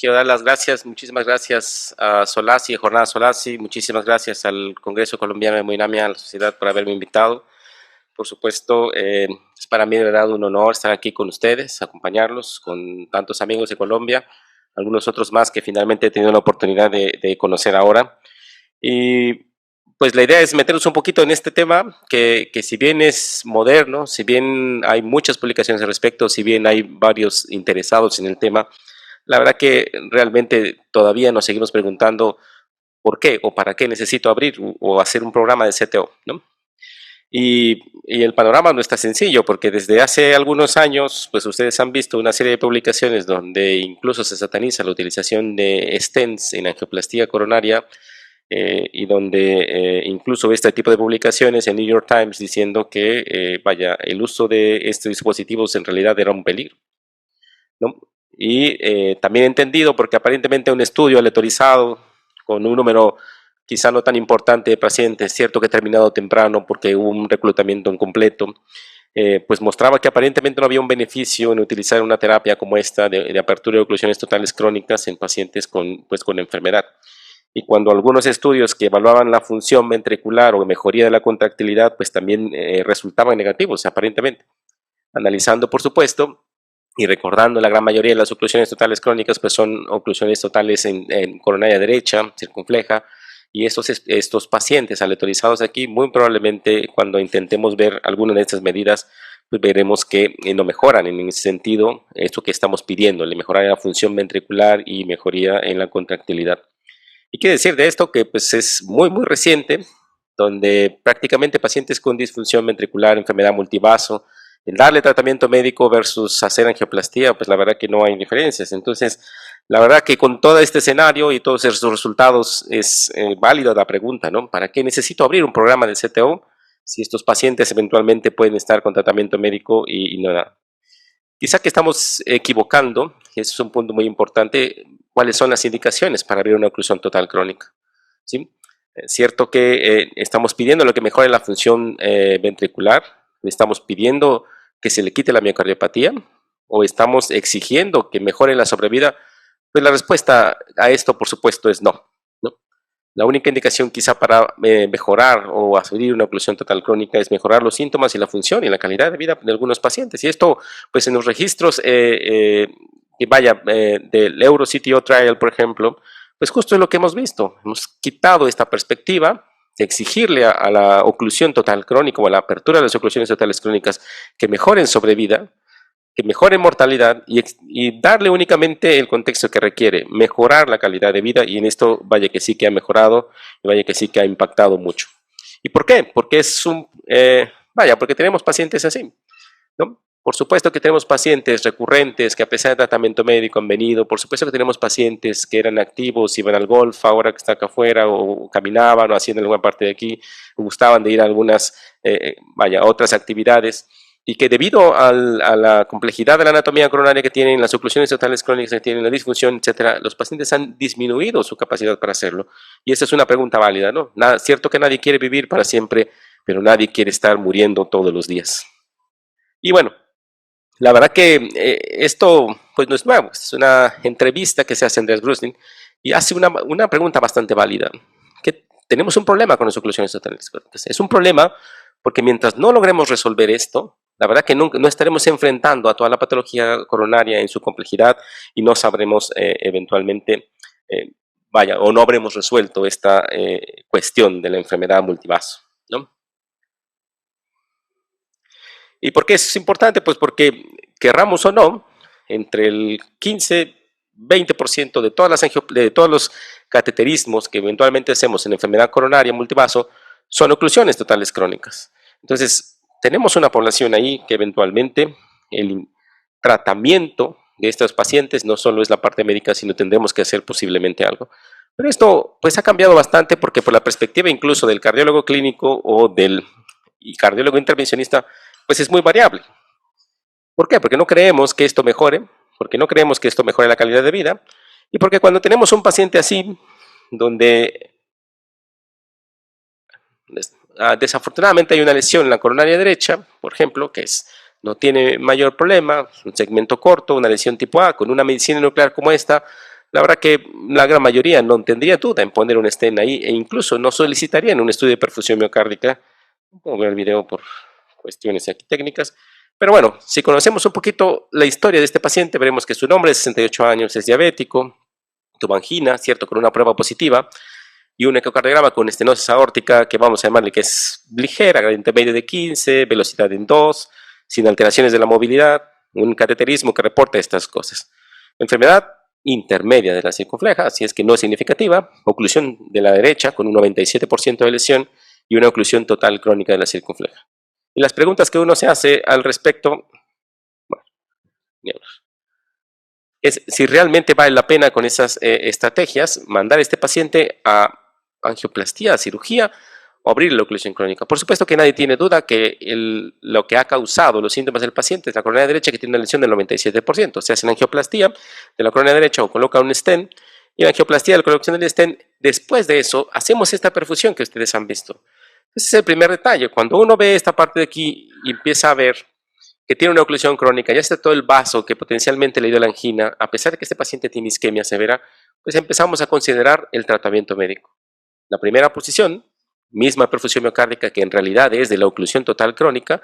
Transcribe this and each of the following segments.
Quiero dar las gracias, muchísimas gracias a Solasi, Jornada Solasi, muchísimas gracias al Congreso Colombiano de Hemodinamia, a la sociedad por haberme invitado. Por supuesto, es para mí de verdad un honor estar aquí con ustedes, acompañarlos, con tantos amigos de Colombia, algunos otros más que finalmente he tenido la oportunidad de conocer ahora. Y pues la idea es meternos un poquito en este tema, que si bien es moderno, si bien hay muchas publicaciones al respecto, si bien hay varios interesados en el tema, la verdad que realmente todavía nos seguimos preguntando por qué o para qué necesito abrir o hacer un programa de CTO, ¿no? Y el panorama no está sencillo, porque desde hace algunos años, pues ustedes han visto una serie de publicaciones donde incluso se sataniza la utilización de stents en angioplastia coronaria, y donde incluso este tipo de publicaciones en New York Times diciendo que, vaya, el uso de estos dispositivos en realidad era un peligro, ¿no? Y también entendido porque aparentemente un estudio aleatorizado con un número quizá no tan importante de pacientes, cierto que ha terminado temprano porque hubo un reclutamiento incompleto, pues mostraba que aparentemente no había un beneficio en utilizar una terapia como esta de apertura de oclusiones totales crónicas en pacientes con enfermedad. Y cuando algunos estudios que evaluaban la función ventricular o mejoría de la contractilidad, pues también resultaban negativos aparentemente. Analizando, por supuesto, y recordando, la gran mayoría de las oclusiones totales crónicas pues son oclusiones totales en coronaria derecha, circunfleja, y estos pacientes aleatorizados aquí, muy probablemente cuando intentemos ver alguna de estas medidas, pues veremos que no mejoran en ese sentido esto que estamos pidiendo, le mejorar la función ventricular y mejoría en la contractilidad. Y qué decir de esto, que pues es muy reciente, donde prácticamente pacientes con disfunción ventricular, enfermedad multivaso, el darle tratamiento médico versus hacer angioplastía, pues la verdad que no hay diferencias. Entonces, la verdad que con todo este escenario y todos esos resultados es válida la pregunta, ¿no? ¿Para qué necesito abrir un programa de CTO si estos pacientes eventualmente pueden estar con tratamiento médico y nada? Quizá que estamos equivocando, y eso es un punto muy importante, cuáles son las indicaciones para abrir una oclusión total crónica, ¿sí? Es cierto que estamos pidiendo lo que mejore la función ventricular, estamos pidiendo que se le quite la miocardiopatía, o estamos exigiendo que mejore la sobrevida. Pues la respuesta a esto, por supuesto, es no, ¿no? La única indicación quizá para mejorar o abrir una oclusión total crónica es mejorar los síntomas y la función y la calidad de vida de algunos pacientes. Y esto, pues en los registros que vaya del EuroCTO Trial, por ejemplo, pues justo es lo que hemos visto. Hemos quitado esta perspectiva de exigirle a la oclusión total crónica o a la apertura de las oclusiones totales crónicas que mejoren sobrevida, que mejore mortalidad y darle únicamente el contexto que requiere, mejorar la calidad de vida, y en esto vaya que sí que ha mejorado, y vaya que sí que ha impactado mucho. ¿Y por qué? Porque porque tenemos pacientes así, ¿no? Por supuesto que tenemos pacientes recurrentes que a pesar de tratamiento médico han venido, por supuesto que tenemos pacientes que eran activos, iban al golf, ahora que están acá afuera, o caminaban o hacían alguna parte de aquí, gustaban de ir a algunas, otras actividades, y que debido a la complejidad de la anatomía coronaria que tienen, las oclusiones totales crónicas que tienen, la disfunción, etcétera, los pacientes han disminuido su capacidad para hacerlo. Y esta es una pregunta válida, ¿no? Cierto que nadie quiere vivir para siempre, pero nadie quiere estar muriendo todos los días. Y bueno, la verdad que esto pues no es nuevo, es una entrevista que se hace a Andreas Grusnin y hace una pregunta bastante válida, que tenemos un problema con las oclusiones totales crónicas. Es un problema porque mientras no logremos resolver esto, la verdad que no estaremos enfrentando a toda la patología coronaria en su complejidad y no sabremos eventualmente, o no habremos resuelto esta cuestión de la enfermedad multivaso, ¿no? ¿Y por qué es importante? Pues porque, querramos o no, entre el 15-20% de todos los cateterismos que eventualmente hacemos en enfermedad coronaria multivaso son oclusiones totales crónicas. Entonces, tenemos una población ahí que eventualmente el tratamiento de estos pacientes no solo es la parte médica, sino tendremos que hacer posiblemente algo. Pero esto pues ha cambiado bastante porque por la perspectiva incluso del cardiólogo clínico o del cardiólogo intervencionista, pues es muy variable. ¿Por qué? Porque no creemos que esto mejore, porque no creemos que esto mejore la calidad de vida, y porque cuando tenemos un paciente así, donde desafortunadamente hay una lesión en la coronaria derecha, por ejemplo, no tiene mayor problema, un segmento corto, una lesión tipo A, con una medicina nuclear como esta, la verdad que la gran mayoría no tendría duda en poner un stent ahí e incluso no solicitarían un estudio de perfusión miocárdica. No puedo ver el video por cuestiones aquí técnicas. Pero bueno, si conocemos un poquito la historia de este paciente, veremos que su nombre es 68 años, es diabético, tuvo angina, ¿cierto? Con una prueba positiva y un ecocardiograma con estenosis aórtica que vamos a llamarle que es ligera, gradiente medio de 15, velocidad en 2, sin alteraciones de la movilidad, un cateterismo que reporta estas cosas. Enfermedad intermedia de la circunfleja, así es que no es significativa, oclusión de la derecha con un 97% de lesión y una oclusión total crónica de la circunfleja. Y las preguntas que uno se hace al respecto, bueno, es si realmente vale la pena con esas estrategias mandar a este paciente a angioplastía, a cirugía o abrir la oclusión crónica. Por supuesto que nadie tiene duda que lo que ha causado los síntomas del paciente es la coronaria derecha, que tiene una lesión del 97%. Se hace en angioplastía de la coronaria derecha o coloca un stent, y la angioplastía de la colocación del stent, después de eso hacemos esta perfusión que ustedes han visto. Ese es el primer detalle. Cuando uno ve esta parte de aquí y empieza a ver que tiene una oclusión crónica, ya está todo el vaso que potencialmente le dio la angina, a pesar de que este paciente tiene isquemia severa, pues empezamos a considerar el tratamiento médico. La primera posición, misma perfusión miocárdica que en realidad es de la oclusión total crónica,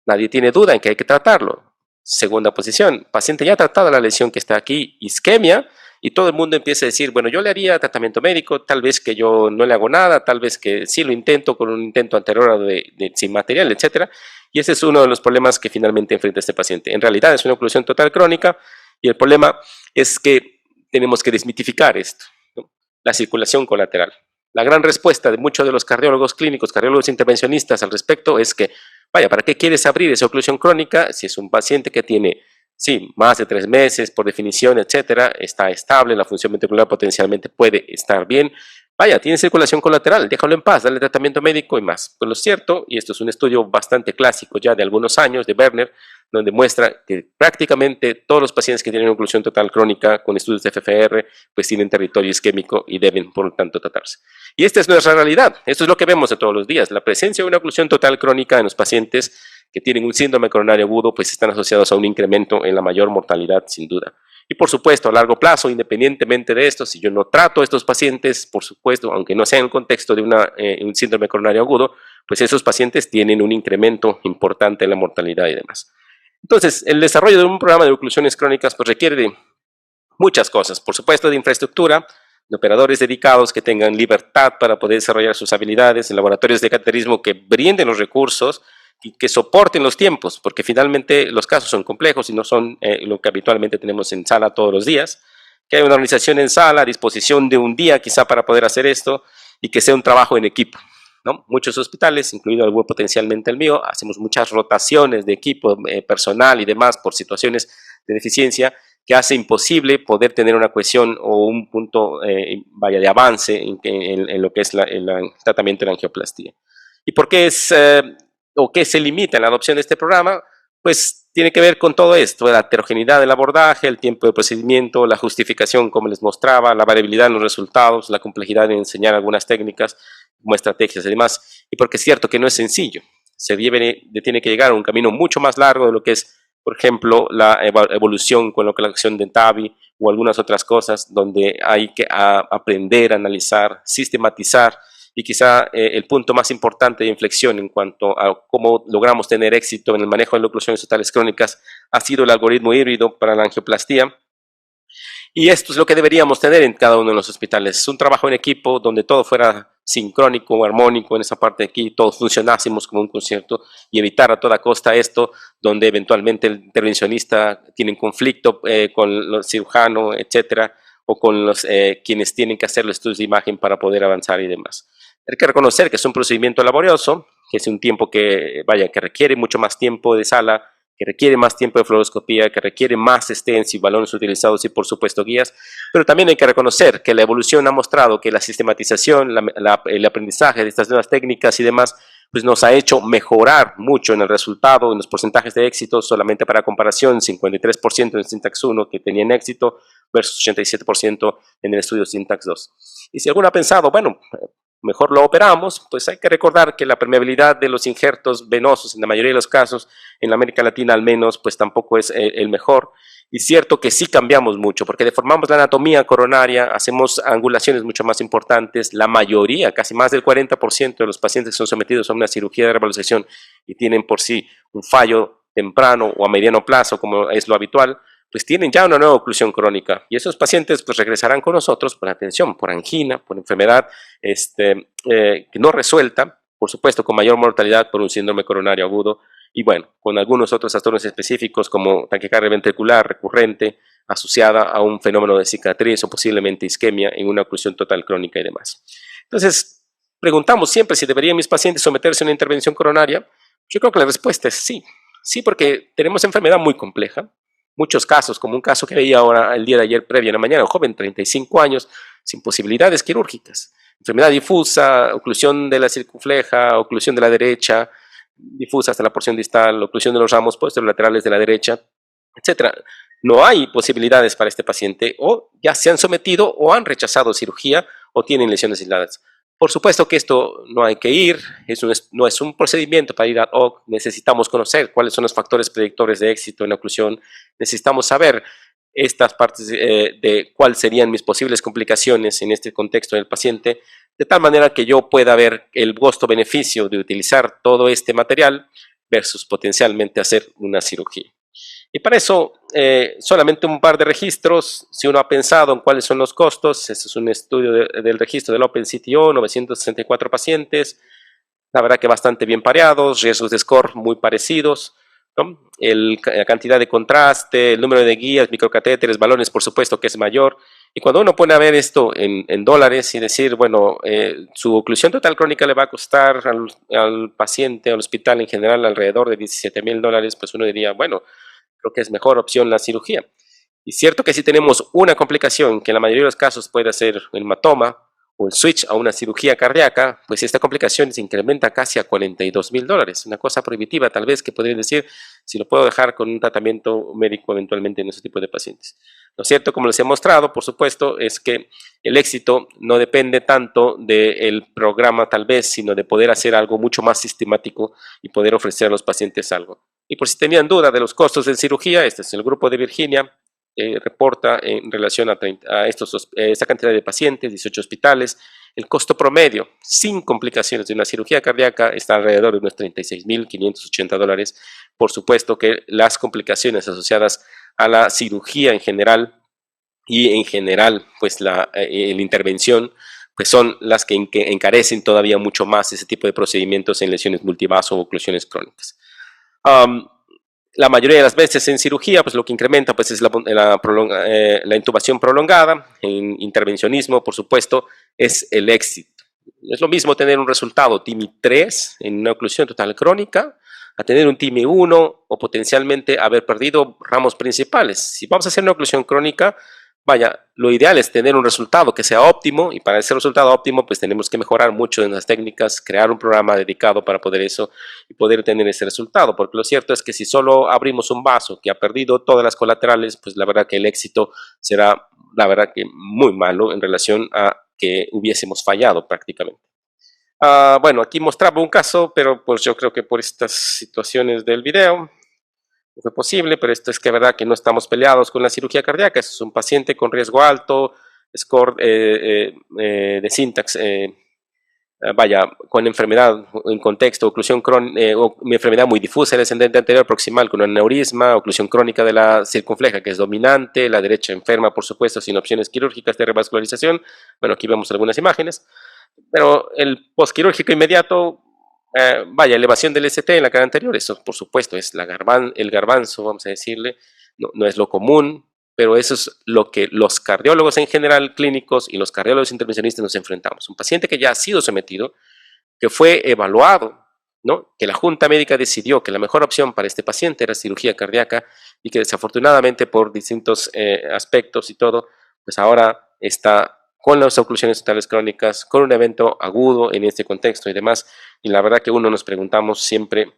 nadie tiene duda en que hay que tratarlo. Segunda posición, paciente ya tratado la lesión que está aquí, isquemia, y todo el mundo empieza a decir, bueno, yo le haría tratamiento médico, tal vez que yo no le hago nada, tal vez que sí lo intento con un intento anterior sin material, etcétera. Y ese es uno de los problemas que finalmente enfrenta este paciente. En realidad es una oclusión total crónica y el problema es que tenemos que desmitificar esto, ¿no? La circulación colateral. La gran respuesta de muchos de los cardiólogos clínicos, cardiólogos intervencionistas al respecto es que, vaya, ¿para qué quieres abrir esa oclusión crónica si es un paciente que tiene, sí, más de 3 meses, por definición, etcétera, está estable, la función ventricular potencialmente puede estar bien? Vaya, tiene circulación colateral, déjalo en paz, dale tratamiento médico y más. Pues lo cierto, y esto es un estudio bastante clásico ya de algunos años de Werner, donde muestra que prácticamente todos los pacientes que tienen oclusión total crónica con estudios de FFR, pues tienen territorio isquémico y deben, por lo tanto, tratarse. Y esta es nuestra realidad, esto es lo que vemos de todos los días. La presencia de una oclusión total crónica en los pacientes que tienen un síndrome coronario agudo, pues están asociados a un incremento en la mayor mortalidad, sin duda. Y por supuesto, a largo plazo, independientemente de esto, si yo no trato a estos pacientes, por supuesto, aunque no sea en el contexto de un síndrome coronario agudo, pues esos pacientes tienen un incremento importante en la mortalidad y demás. Entonces, el desarrollo de un programa de oclusiones crónicas pues requiere de muchas cosas, por supuesto de infraestructura, de operadores dedicados que tengan libertad para poder desarrollar sus habilidades, de laboratorios de cateterismo que brinden los recursos y que soporten los tiempos, porque finalmente los casos son complejos y no son lo que habitualmente tenemos en sala todos los días, que haya una organización en sala a disposición de un día quizá para poder hacer esto y que sea un trabajo en equipo, ¿no? Muchos hospitales, incluido algún potencialmente el mío, hacemos muchas rotaciones de equipo personal y demás por situaciones de deficiencia que hace imposible poder tener una cohesión o un punto vaya de avance en lo que es el tratamiento de la angioplastía. ¿Y por qué es o qué se limita en la adopción de este programa? Pues tiene que ver con todo esto, la heterogeneidad del abordaje, el tiempo de procedimiento, la justificación, como les mostraba, la variabilidad en los resultados, la complejidad de enseñar algunas técnicas como estrategias y demás, y porque es cierto que no es sencillo, tiene que llegar a un camino mucho más largo de lo que es, por ejemplo, la evolución con la colocación de TAVI o algunas otras cosas donde hay que aprender, analizar, sistematizar, y quizá el punto más importante de inflexión en cuanto a cómo logramos tener éxito en el manejo de las oclusiones totales crónicas ha sido el algoritmo híbrido para la angioplastía. Y esto es lo que deberíamos tener en cada uno de los hospitales, un trabajo en equipo donde todo fuera sincrónico, armónico en esa parte de aquí, todos funcionásemos como un concierto y evitar a toda costa esto, donde eventualmente el intervencionista tiene un conflicto con el cirujano, etcétera, o con quienes tienen que hacer los estudios de imagen para poder avanzar y demás. Hay que reconocer que es un procedimiento laborioso, que es un tiempo que, vaya, que requiere mucho más tiempo de sala, que requiere más tiempo de fluoroscopía, que requiere más stents y balones utilizados y por supuesto guías, pero también hay que reconocer que la evolución ha mostrado que la sistematización, el aprendizaje de estas nuevas técnicas y demás, pues nos ha hecho mejorar mucho en el resultado, en los porcentajes de éxito. Solamente para comparación, 53% en Syntax 1 que tenían éxito versus 87% en el estudio Syntax 2. Y si alguno ha pensado, bueno, mejor lo operamos, pues hay que recordar que la permeabilidad de los injertos venosos, en la mayoría de los casos, en América Latina al menos, pues tampoco es el mejor. Y cierto que sí cambiamos mucho, porque deformamos la anatomía coronaria, hacemos angulaciones mucho más importantes. La mayoría, casi más del 40% de los pacientes que son sometidos a una cirugía de revalorización y tienen por sí un fallo temprano o a mediano plazo, como es lo habitual, pues tienen ya una nueva oclusión crónica. Y esos pacientes pues regresarán con nosotros por atención, por angina, por enfermedad que no resuelta, por supuesto con mayor mortalidad por un síndrome coronario agudo, y bueno, con algunos otros trastornos específicos como taquicardia ventricular recurrente asociada a un fenómeno de cicatriz o posiblemente isquemia en una oclusión total crónica y demás. Entonces, preguntamos siempre si deberían mis pacientes someterse a una intervención coronaria. Yo creo que la respuesta es sí. Sí, porque tenemos enfermedad muy compleja. Muchos casos, como un caso que veía ahora el día de ayer previo en la mañana, un joven, 35 años, sin posibilidades quirúrgicas. Enfermedad difusa, oclusión de la circunfleja, oclusión de la derecha, difusa hasta la porción distal, oclusión de los ramos posterolaterales de la derecha, etcétera. No hay posibilidades para este paciente, o ya se han sometido o han rechazado cirugía o tienen lesiones aisladas. Por supuesto que esto no hay que ir, no es un procedimiento para ir ad hoc, necesitamos conocer cuáles son los factores predictores de éxito en la oclusión, necesitamos saber estas partes de cuáles serían mis posibles complicaciones en este contexto del paciente, de tal manera que yo pueda ver el costo-beneficio de utilizar todo este material versus potencialmente hacer una cirugía. Y para eso, solamente un par de registros, si uno ha pensado en cuáles son los costos, este es un estudio del registro del OpenCTO, 964 pacientes, la verdad que bastante bien pareados, riesgos de score muy parecidos, ¿no? La cantidad de contraste, el número de guías, microcatéteres, balones, por supuesto que es mayor. Y cuando uno pone a ver esto en dólares y decir, bueno, su oclusión total crónica le va a costar al paciente, al hospital en general, alrededor de $17,000, pues uno diría, bueno, creo que es mejor opción la cirugía. Y cierto que si tenemos una complicación, que en la mayoría de los casos puede ser el hematoma o el switch a una cirugía cardíaca, pues esta complicación se incrementa casi a $42,000. Una cosa prohibitiva tal vez que podría decir si lo puedo dejar con un tratamiento médico eventualmente en ese tipo de pacientes. Lo cierto, como les he mostrado, por supuesto, es que el éxito no depende tanto del programa tal vez, sino de poder hacer algo mucho más sistemático y poder ofrecer a los pacientes algo. Y por si tenían duda de los costos de cirugía, este es el grupo de Virginia, reporta en relación a esta cantidad de pacientes, 18 hospitales, el costo promedio sin complicaciones de una cirugía cardíaca está alrededor de unos $36,580. Por supuesto que las complicaciones asociadas a la cirugía en general y en general pues la intervención pues son las que encarecen todavía mucho más ese tipo de procedimientos en lesiones multivaso o oclusiones crónicas. La mayoría de las veces en cirugía, pues lo que incrementa pues, es la intubación prolongada. En intervencionismo, por supuesto, es el éxito. No es lo mismo tener un resultado TIMI 3 en una oclusión total crónica a tener un TIMI 1 o potencialmente haber perdido ramos principales. Si vamos a hacer una oclusión crónica, vaya, lo ideal es tener un resultado que sea óptimo, y para ese resultado óptimo pues tenemos que mejorar mucho en las técnicas, crear un programa dedicado para poder eso y poder tener ese resultado, porque lo cierto es que si solo abrimos un vaso que ha perdido todas las colaterales, pues la verdad que el éxito será, la verdad que muy malo en relación a que hubiésemos fallado prácticamente. Bueno, aquí mostraba un caso, pero pues yo creo que por estas situaciones del video no fue posible, pero esto es que verdad que no estamos peleados con la cirugía cardíaca. Es un paciente con riesgo alto, score de syntax, vaya, con enfermedad en contexto, oclusión crónica, mi enfermedad muy difusa, el descendente anterior proximal con un aneurisma, oclusión crónica de la circunfleja que es dominante, la derecha enferma, por supuesto, sin opciones quirúrgicas de revascularización. Bueno, aquí vemos algunas imágenes, pero el postquirúrgico inmediato, vaya, elevación del ST en la cara anterior, eso por supuesto es el garbanzo, vamos a decirle, no es lo común, pero eso es lo que los cardiólogos en general clínicos y los cardiólogos intervencionistas nos enfrentamos. Un paciente que ya ha sido sometido, que fue evaluado, ¿no? Que la junta médica decidió que la mejor opción para este paciente era cirugía cardíaca y que desafortunadamente por distintos aspectos y todo, pues ahora está con las oclusiones totales crónicas, con un evento agudo en este contexto y demás. Y la verdad que uno nos preguntamos siempre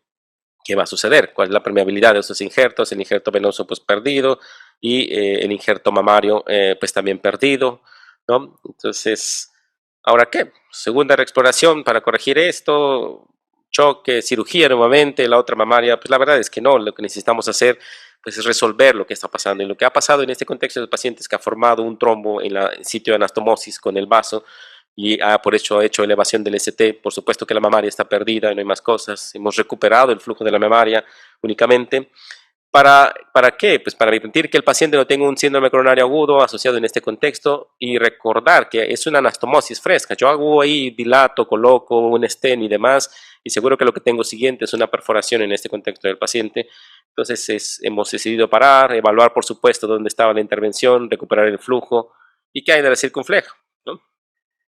qué va a suceder, cuál es la permeabilidad de estos injertos, el injerto venoso pues perdido y el injerto mamario pues también perdido, ¿no? Entonces, ¿Ahora qué? Segunda reexploración para corregir esto, choque, cirugía nuevamente, la otra mamaria. Pues la verdad es que no, lo que necesitamos hacer pues, es resolver lo que está pasando. Y lo que ha pasado en este contexto del paciente es que ha formado un trombo en el sitio de anastomosis con el vaso y por eso ha hecho elevación del ST. Por supuesto que la mamaria está perdida, no hay más cosas. Hemos recuperado el flujo de la mamaria únicamente. ¿Para qué? Pues para permitir que el paciente no tenga un síndrome coronario agudo asociado en este contexto y recordar que es una anastomosis fresca. Yo hago ahí, dilato, coloco un stent y demás, y seguro que lo que tengo siguiente es una perforación en este contexto del paciente. Entonces hemos decidido parar, evaluar por supuesto dónde estaba la intervención, recuperar el flujo y qué hay de la circunfleja, ¿no?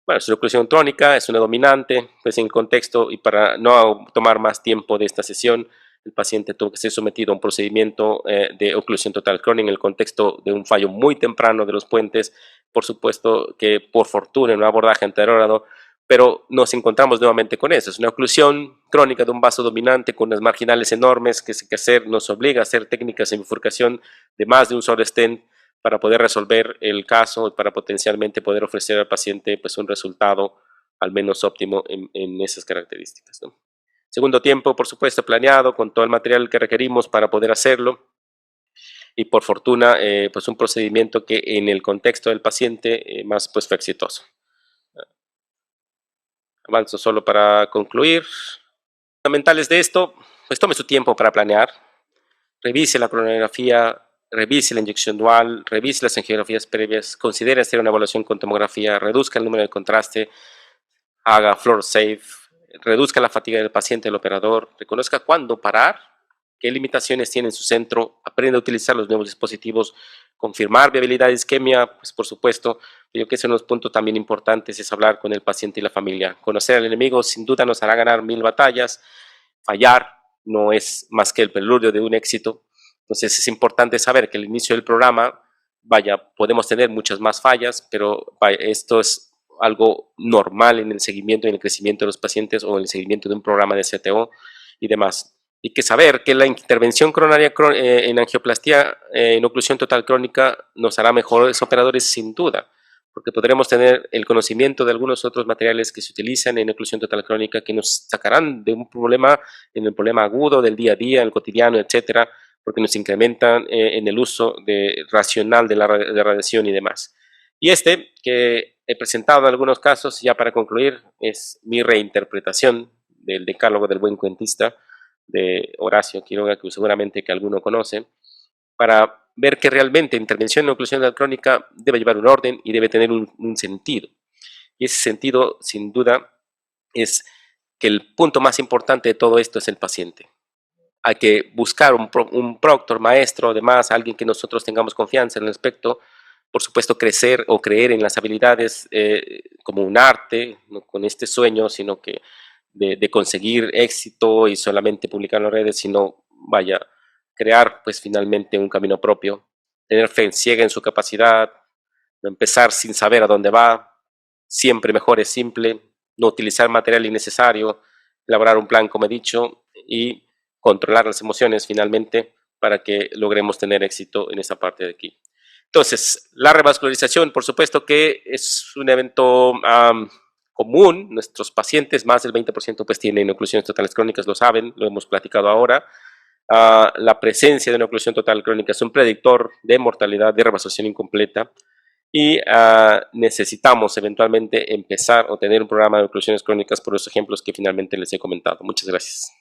Bueno, es una oclusión crónica, es una dominante, pues en contexto y para no tomar más tiempo de esta sesión, el paciente tuvo que ser sometido a un procedimiento de oclusión total crónica en el contexto de un fallo muy temprano de los puentes, por supuesto que por fortuna en un abordaje anterógrado, pero nos encontramos nuevamente con eso, es una oclusión crónica de un vaso dominante con unas marginales enormes que nos obliga a hacer técnicas de bifurcación de más de un solo stent para poder resolver el caso y para potencialmente poder ofrecer al paciente pues, un resultado al menos óptimo en esas características, ¿no? Segundo tiempo, por supuesto, planeado con todo el material que requerimos para poder hacerlo y por fortuna, pues un procedimiento que en el contexto del paciente más pues fue exitoso. Avanzo solo para concluir. Fundamentales de esto, pues tome su tiempo para planear, revise la cronografía, revise la inyección dual, revise las angiografías previas, considere hacer una evaluación con tomografía, reduzca el número de contraste, haga floor safe, reduzca la fatiga del paciente, del operador, reconozca cuándo parar, qué limitaciones tiene en su centro, aprenda a utilizar los nuevos dispositivos, confirmar viabilidad de isquemia, pues por supuesto, yo creo que son unos puntos también importantes, es hablar con el paciente y la familia. Conocer al enemigo sin duda nos hará ganar 1000 batallas, fallar no es más que el preludio de un éxito, entonces es importante saber que al inicio del programa, vaya, podemos tener muchas más fallas, pero vaya, esto es algo normal en el seguimiento y en el crecimiento de los pacientes o en el seguimiento de un programa de CTO y demás. Y que saber que la intervención coronaria en angioplastia, en oclusión total crónica, nos hará mejores operadores sin duda, porque podremos tener el conocimiento de algunos otros materiales que se utilizan en oclusión total crónica que nos sacarán de un problema, en el problema agudo del día a día, en el cotidiano, etcétera, porque nos incrementan en el uso racional de la radiación y demás. Y que he presentado en algunos casos, ya para concluir, es mi reinterpretación del decálogo del buen cuentista de Horacio Quiroga, que seguramente que alguno conoce, para ver que realmente intervención en oclusión crónica debe llevar un orden y debe tener un sentido. Y ese sentido, sin duda, es que el punto más importante de todo esto es el paciente. Hay que buscar un proctor, maestro, además, alguien que nosotros tengamos confianza en el aspecto, por supuesto, crecer o creer en las habilidades como un arte, no con este sueño, sino que de conseguir éxito y solamente publicar en las redes, sino, vaya, crear pues finalmente un camino propio, tener fe ciega en su capacidad, no empezar sin saber a dónde va, siempre mejor es simple, no utilizar material innecesario, elaborar un plan como he dicho y controlar las emociones finalmente para que logremos tener éxito en esa parte de aquí. Entonces, la revascularización, por supuesto que es un evento común, nuestros pacientes, más del 20% pues tienen oclusiones totales crónicas, lo saben, lo hemos platicado ahora. La presencia de una oclusión total crónica es un predictor de mortalidad, de revasación incompleta y necesitamos eventualmente empezar o tener un programa de oclusiones crónicas por los ejemplos que finalmente les he comentado. Muchas gracias.